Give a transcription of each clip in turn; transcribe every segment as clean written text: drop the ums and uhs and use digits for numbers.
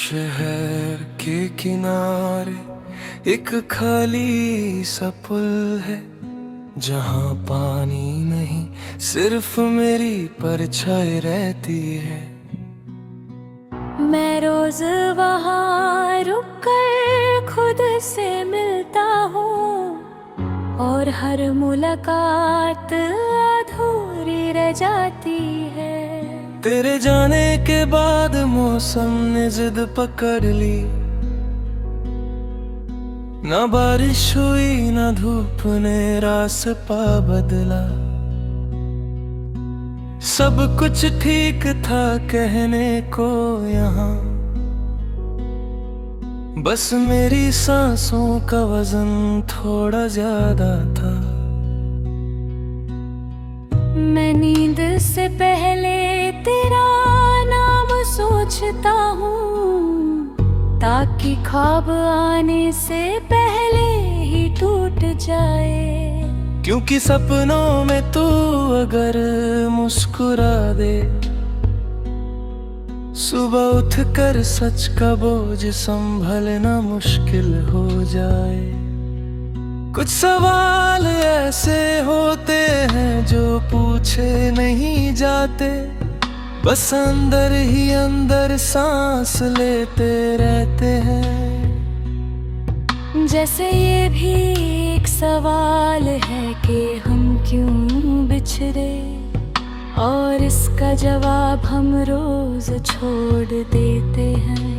शहर के किनारे एक खाली सा पुल है, जहाँ पानी नहीं सिर्फ मेरी परछाई रहती है। मैं रोज वहाँ रुक कर खुद से मिलता हूँ, और हर मुलाकात अधूरी रह जाती है। तेरे जाने के बाद मौसम ने जिद पकड़ ली, ना बारिश हुई ना धूप ने रास्ता बदला। सब कुछ ठीक था कहने को यहाँ, बस मेरी सांसों का वजन थोड़ा ज्यादा था। मैं नींद से पहले तेरा नाम सोचता हूँ, ताकि ख्वाब आने से पहले ही टूट जाए। क्योंकि सपनों में तू अगर मुस्कुरा दे, सुबह उठकर सच का बोझ संभलना मुश्किल हो जाए। कुछ सवाल ऐसे होते हैं जो पूछे नहीं जाते, बस अंदर ही अंदर सांस लेते रहते हैं। जैसे ये भी एक सवाल है कि हम क्यों बिछड़े, और इसका जवाब हम रोज छोड़ देते हैं।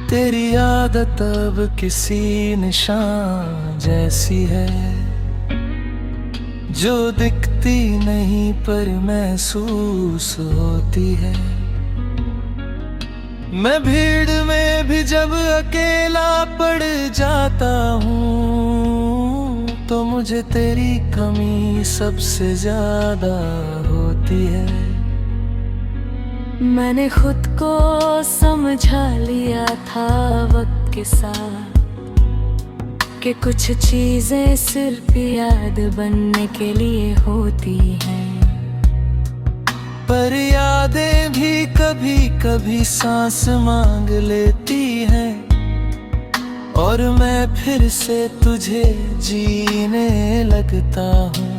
तेरी आदत अब किसी निशान जैसी है, जो दिखती नहीं पर महसूस होती है। मैं भीड़ में भी जब अकेला पड़ जाता हूँ, तो मुझे तेरी कमी सबसे ज्यादा होती है। मैंने खुद को समझा लिया था वक्त के साथ, कि कुछ चीजें सिर्फ याद बनने के लिए होती हैं। पर यादें भी कभी कभी सांस मांग लेती हैं, और मैं फिर से तुझे जीने लगता हूँ।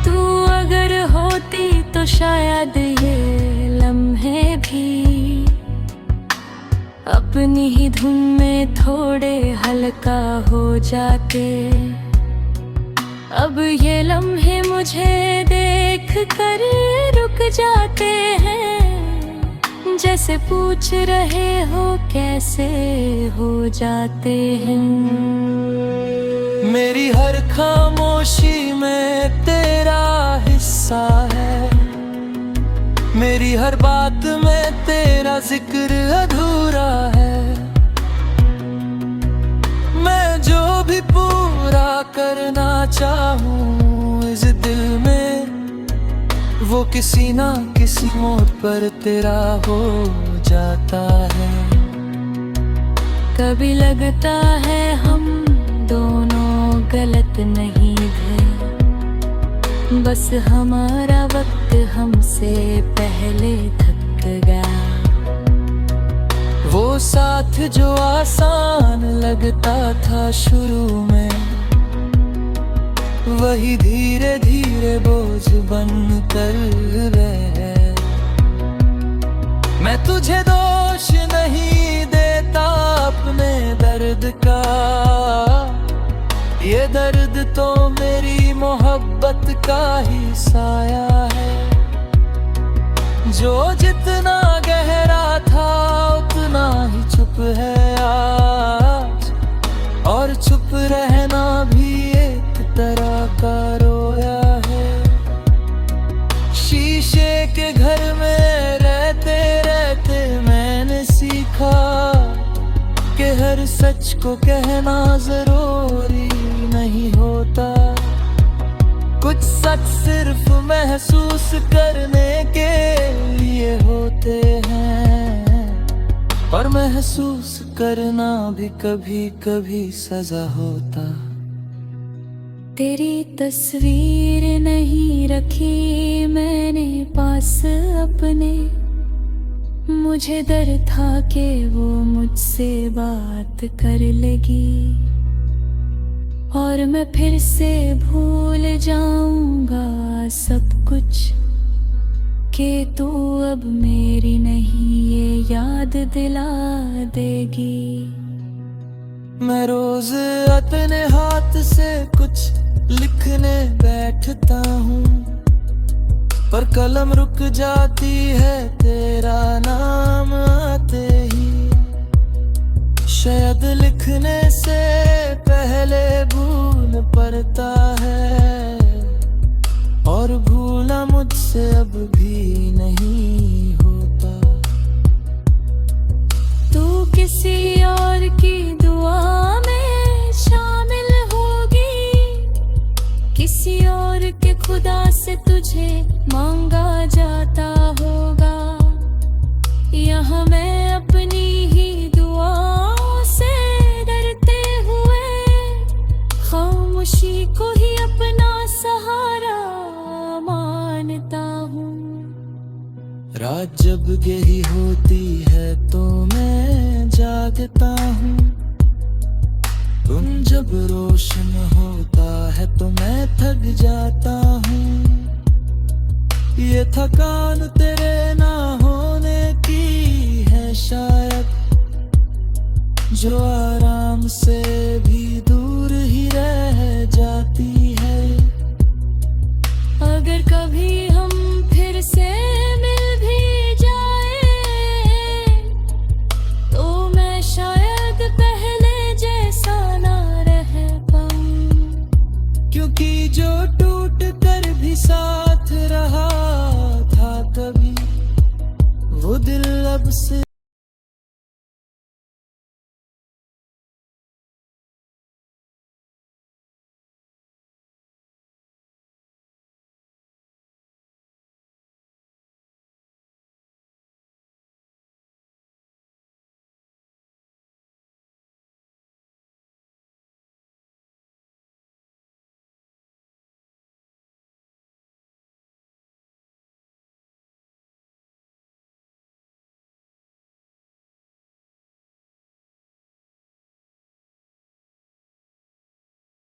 तू अगर होती तो शायद ये लम्हे भी अपनी ही धुन में थोड़े हल्का हो जाते। अब ये लम्हे मुझे देख कर रुक जाते हैं, जैसे पूछ रहे हो कैसे हो जाते हैं। मेरी हर खामोशी में तेरा हिस्सा है, मेरी हर बात में तेरा जिक्र अधूरा है। मैं जो भी पूरा करना चाहूँ इस दिल में, वो किसी ना किसी मोड़ पर तेरा हो जाता है। कभी लगता है हम दोनों गलत नहीं थे, बस हमारा वक्त हमसे पहले थक गया। वो साथ जो आसान लगता था शुरू में, वही धीरे धीरे बोझ बन कर रहे। मैं तुझे दोष नहीं देता अपने दर्द का, ये दर्द तो मेरी मोहब्बत का ही साया है। जो जितना गहरा था उतना ही चुप है आज, और चुप रहना भी एक तरह का रोया है। शीशे के घर में रहते रहते मैंने सीखा कि हर सच को कहना जरूरी नहीं होता। कुछ सच सिर्फ महसूस करने के लिए होते हैं, और महसूस करना भी कभी कभी सजा होता। तेरी तस्वीर नहीं रखी मैंने पास अपने, मुझे डर था कि वो मुझसे बात कर लेगी और मैं फिर से भूल जाऊंगा सब कुछ कि तू अब मेरी नहीं, ये याद दिला देगी। मैं रोज अपने हाथ से कुछ लिखने बैठता हूँ, पर कलम रुक जाती है तेरा नाम आते ही। शायद लिखने से पहले भूल पड़ता है, और भूलना मुझसे अब भी नहीं होता। तू किसी और की दुआ में शामिल होगी, किसी और के खुदा से तुझे मांगा जाता होगा। यहाँ मैं अपनी ही दुआओं से डरते हुए खामोशी को ही अपना सहारा मानता हूँ। रात जब गहरी होती है तो मैं जागता हूँ, तुम जब रोशन होता है तो मैं थक जाता हूँ। ये थकान तेरे ना होने की है शायद, जो आराम से भी दूर ही रह जाती है। अगर कभी हम फिर से मिल भी जाए तो मैं शायद पहले जैसा ना रह पाऊं, क्योंकि जो टूट कर भी साथ रहा था कभी, वो दिल अब से